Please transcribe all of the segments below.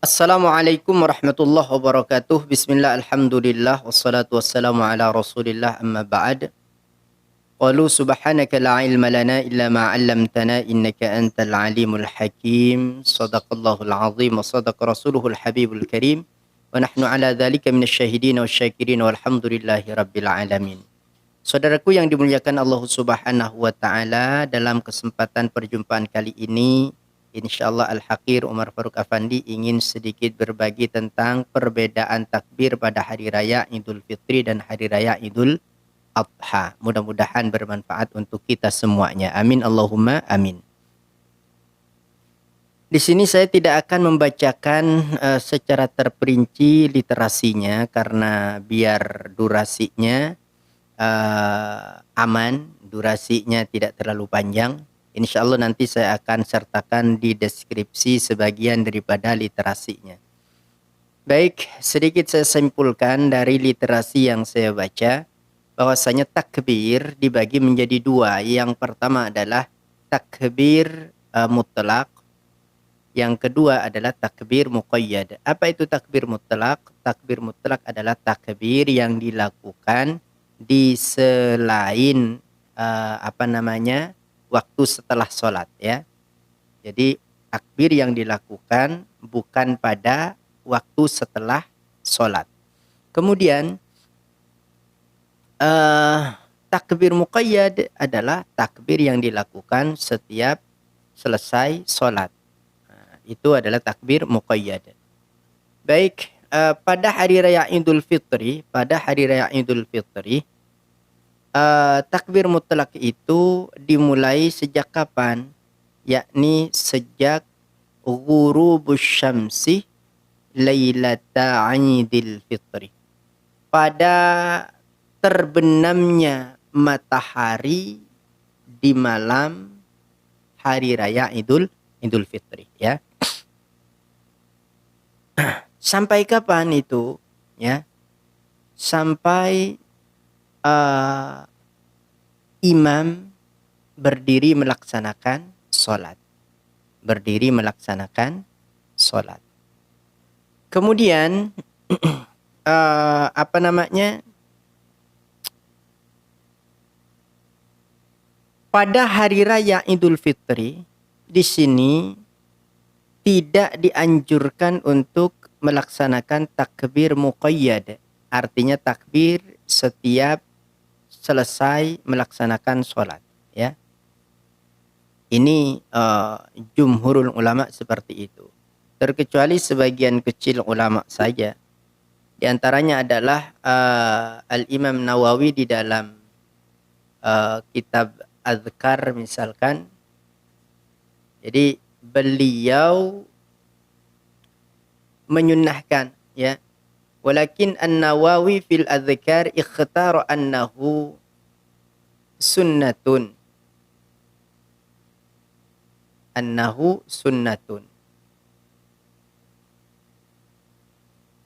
Assalamualaikum warahmatullahi wabarakatuh. Bismillah, alhamdulillah, wassalatu wassalamu ala rasulillah, amma ba'd. Qalu subhanaka la ilma lana illa ma 'allamtana innaka antal alimul hakim. Sadaqallahul azim wa sadaqa rasuluhul habibul karim. Wa nahnu ala dhalika minasyahidin wasyakirin walhamdulillahi rabbil alamin. Saudaraku yang dimuliakan Allah Subhanahu wa taala, dalam kesempatan perjumpaan kali ini insyaallah Al-Haqir Umar Faruk Afandi ingin sedikit berbagi tentang perbedaan takbir pada hari raya Idul Fitri dan hari raya Idul Adha. Mudah-mudahan bermanfaat untuk kita semuanya. Amin Allahumma amin. Di sini saya tidak akan membacakan secara terperinci literasinya karena biar durasinya aman, durasinya tidak terlalu panjang. Insya Allah nanti saya akan sertakan di deskripsi sebagian daripada literasinya. Baik, sedikit saya simpulkan dari literasi yang saya baca, bahwasanya takbir dibagi menjadi dua. Yang pertama adalah takbir mutlak, yang kedua adalah takbir muqayyad. Apa itu takbir mutlak? Takbir mutlak adalah takbir yang dilakukan di selain waktu setelah sholat, ya. Jadi takbir yang dilakukan bukan pada waktu setelah sholat. Kemudian takbir muqayyad adalah takbir yang dilakukan setiap selesai sholat. Itu adalah takbir muqayyad. Baik, pada hari raya Idul Fitri, takbir mutlak itu dimulai sejak kapan? Yakni sejak ghurubus syamsi lailata Idul Fitri. Pada terbenamnya matahari di malam hari raya Idul Fitri, ya. Sampai kapan itu? Ya, sampai imam berdiri melaksanakan sholat. Kemudian pada hari raya Idul Fitri di sini tidak dianjurkan untuk melaksanakan takbir muqayyad. Artinya takbir setiap selesai melaksanakan sholat, ya. Ini jumhurul ulama seperti itu. Terkecuali sebagian kecil ulama saja. Di antaranya adalah Al-Imam Nawawi di dalam kitab Adhkar misalkan. Jadi beliau menyunnahkan, ya. Walakin An-Nawawi fil Adhkar ikhtara annahu sunnatun.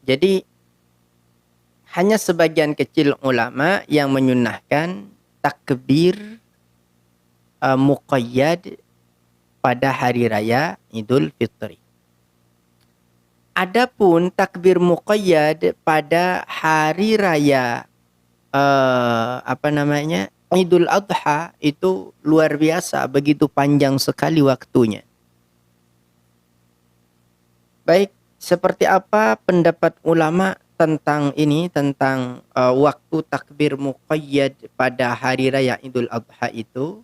Jadi hanya sebagian kecil ulama yang menyunnahkan takbir muqayyad pada hari raya Idul Fitri. Adapun takbir muqayyad pada hari raya Idul Adha itu luar biasa, begitu panjang sekali waktunya. Baik, seperti apa pendapat ulama tentang ini, tentang waktu takbir muqayyad pada hari raya Idul Adha itu?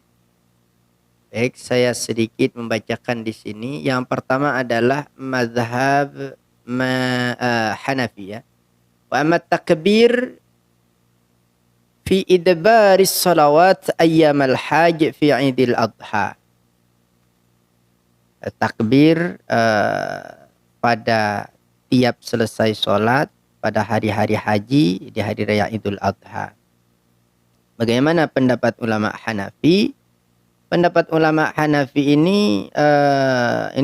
Baik, saya sedikit membacakan di sini. Yang pertama adalah mazhab Hanafi, ya. Wa amma takbir fi idbaris salawat ayyamal haj fi Idul Adha. Takbir pada tiap selesai sholat pada hari-hari haji di hari raya Idul Adha. Bagaimana pendapat ulama Hanafi? Pendapat ulama Hanafi ini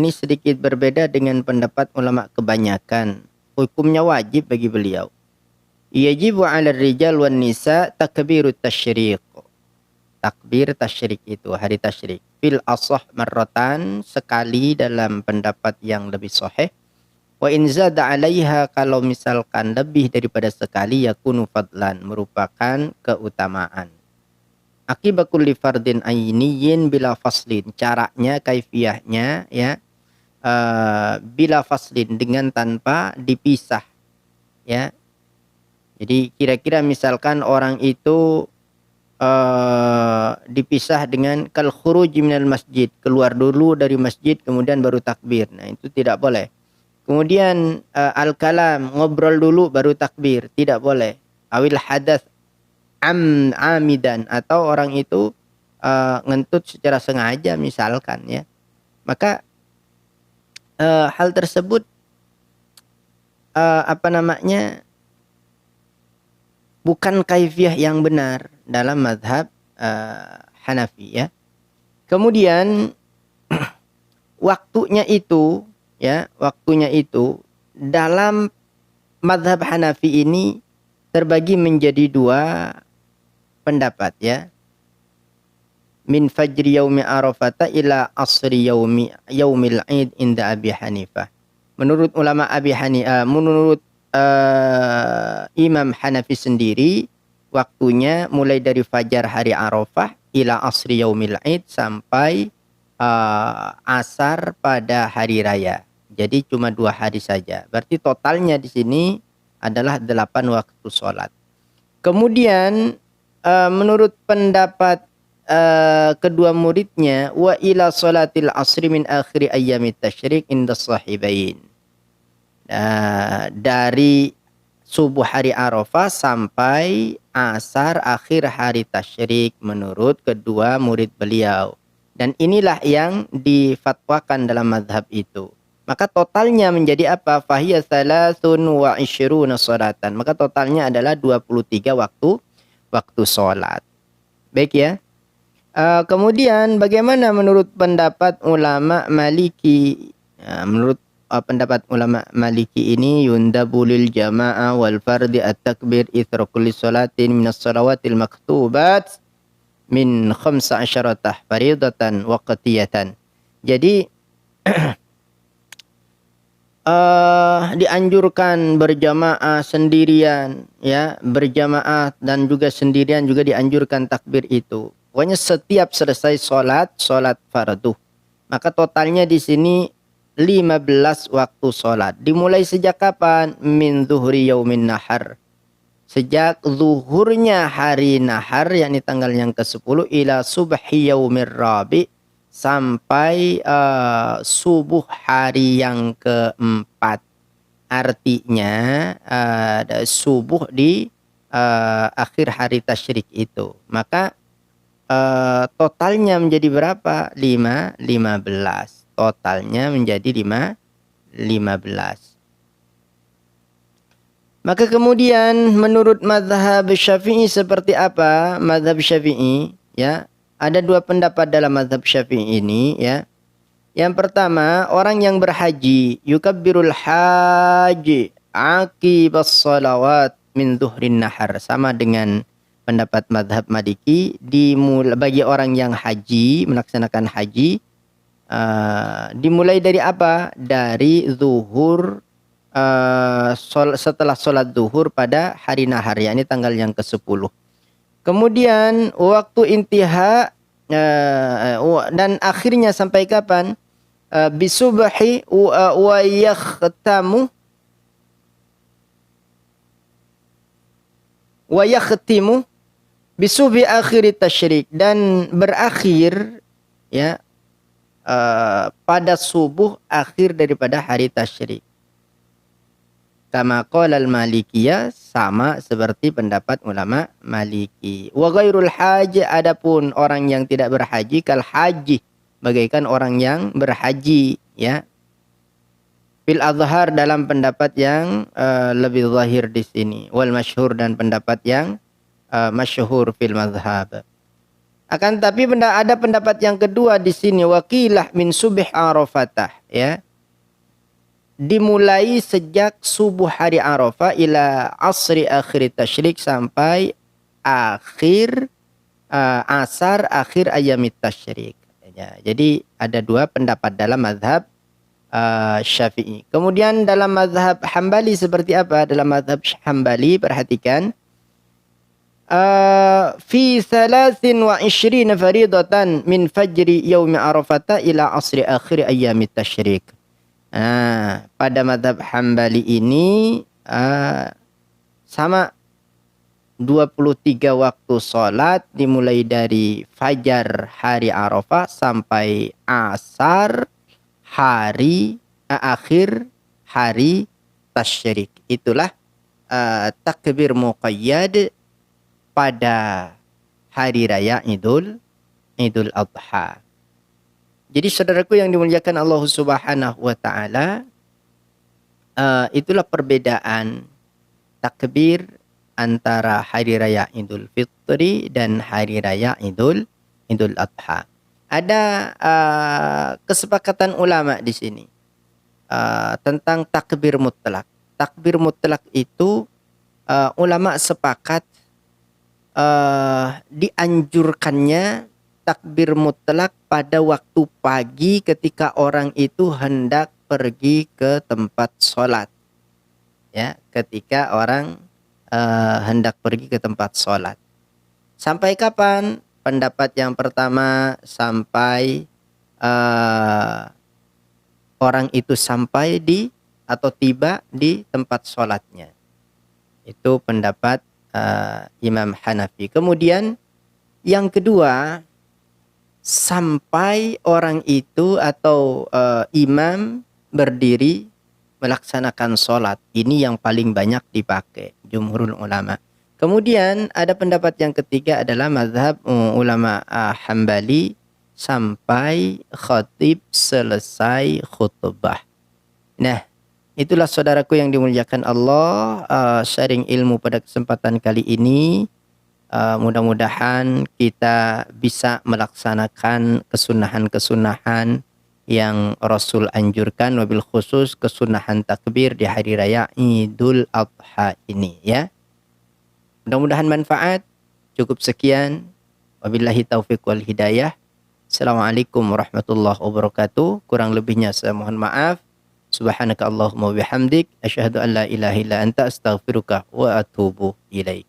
sedikit berbeda dengan pendapat ulama kebanyakan. Hukumnya wajib bagi beliau. Yajibu 'alal rijal wan nisa takbirut tasyriq. Takbir tasyrik itu hari tasyrik. Fil asah marratan, sekali dalam pendapat yang lebih sahih. Wa in zada 'alaiha, kalau misalkan lebih daripada sekali, yakunu fadlan, merupakan keutamaan. Akibat kulli fardin ainiyin bila faslin, caranya, kaifiyahnya ya, bila faslin, dengan tanpa dipisah ya. Jadi kira-kira misalkan orang itu dipisah dengan kal khuruj minal masjid, keluar dulu dari masjid kemudian baru takbir. Nah, itu tidak boleh. Kemudian al kalam, ngobrol dulu baru takbir, tidak boleh. Awil hadath amidan, atau orang itu ngentut secara sengaja misalkan ya. Maka hal tersebut bukan kaifiyah yang benar dalam mazhab Hanafi ya. Kemudian waktunya itu dalam mazhab Hanafi ini terbagi menjadi dua pendapat ya. Min fajri yaumi arafata ila asri yaumil id inda Abi Hanifah. Menurut ulama menurut Imam Hanafi sendiri, waktunya mulai dari fajar hari Arafah ila asri yaumil id, sampai asar pada hari raya. Jadi cuma 2 hari saja. Berarti totalnya di sini adalah 8 waktu sholat. Kemudian menurut pendapat kedua muridnya, wa ila salatil asri min akhiri ayyamit tasyrik inda sahibain. Dari subuh hari Arafah sampai asar akhir hari tasyrik menurut kedua murid beliau. Dan inilah yang difatwakan dalam mazhab itu. Maka totalnya menjadi apa? Fahiya thalathun wa ishruna sholatan. Maka totalnya adalah 23 waktu sholat. Baik ya. Kemudian bagaimana menurut pendapat ulama Maliki? Menurut pendapat ulama Maliki ini, yundabu lil jamaah wal fardi at-takbir ithra kulli sholatin minas shalawatil maktubat min 15 faridatan wa qatiyatan. Jadi dianjurkan berjamaah sendirian ya, berjamaah dan juga sendirian juga dianjurkan takbir itu. Pokoknya setiap selesai sholat fardu. Maka totalnya di sini 15 waktu sholat. Dimulai sejak kapan? Min zuhri yaumin nahar. Sejak zuhurnya hari nahar, yakni tanggal yang ke-10, ila subhi yaumir rabi, sampai subuh hari yang ke-4. Artinya subuh di akhir hari tasyrik itu. Maka totalnya menjadi berapa? 15. Totalnya menjadi 15. Maka kemudian menurut mazhab Syafi'i seperti apa? Mazhab Syafi'i ya, ada 2 pendapat dalam mazhab Syafi'i ini ya. Yang pertama, orang yang berhaji, yukabbirul haji aqibas salawat min dhuhrin nahar, sama dengan pendapat mazhab Maliki. Bagi orang yang haji, melaksanakan haji, dimulai dari apa? Dari zuhur, setelah sholat zuhur pada hari nahar, yakni tanggal yang ke-10. Kemudian waktu intiha dan akhirnya sampai kapan? Bisubhi wa yakhtimu bisubi akhir tasyrik, dan berakhir ya pada subuh akhir daripada hari tasyrik. Kama qala al-Malikiyah, sama seperti pendapat ulama Maliki. Wa ghairul haji, adapun orang yang tidak berhaji, kal haji, bagaikan orang yang berhaji ya. Fil azhar, dalam pendapat yang lebih zahir di sini. Wal masyhur, dan pendapat yang masyhur fil mazhab. Akan tapi ada pendapat yang kedua di sini, waqilah min subh arafatah ya. Dimulai sejak subuh hari Arafah ila asri akhir tasyrik, sampai akhir asar akhir ayamit tasyrik ya. Jadi ada 2 pendapat dalam mazhab Syafi'i. Kemudian dalam mazhab Hambali seperti apa? Dalam mazhab Hambali, perhatikan, fi 23 faridatan min fajri yaumi arafata ila asri akhir ayyamit tasyrik. Pada mazhab Hambali ini sama 23 waktu sholat dimulai dari fajar hari Arafah sampai asar akhir hari tasyrik. Itulah takbir muqayyad pada hari raya Idul Adha. Jadi saudaraku yang dimuliakan Allah Subhanahu wa taala, itulah perbedaan takbir antara hari raya Idul Fitri dan hari raya Idul Adha. Ada kesepakatan ulama di sini tentang takbir mutlak. Takbir mutlak itu ulama sepakat dianjurkannya takbir mutlak pada waktu pagi ketika orang itu hendak pergi ke tempat sholat. Ya, ketika orang hendak pergi ke tempat sholat. Sampai kapan? Pendapat yang pertama sampai orang itu sampai di atau tiba di tempat sholatnya. Itu pendapat Imam Hanafi. Kemudian yang kedua, sampai orang itu atau imam berdiri melaksanakan sholat. Ini yang paling banyak dipakai jumhurul ulama. Kemudian ada pendapat yang ketiga adalah mazhab ulama Hambali sampai khatib selesai khutbah. Nah, itulah saudaraku yang dimuliakan Allah, sharing ilmu pada kesempatan kali ini. Mudah-mudahan kita bisa melaksanakan kesunahan-kesunahan yang Rasul anjurkan, wabil khusus kesunahan takbir di hari raya Idul Adha ini, ya. Mudah-mudahan manfaat. Cukup sekian. Wabillahi taufiq wal hidayah. Assalamualaikum warahmatullahi wabarakatuh. Kurang lebihnya saya mohon maaf. Subhanaka Allahumma bihamdik. Asyhadu an la ilaha illa anta astaghfiruka wa atubu ilaik.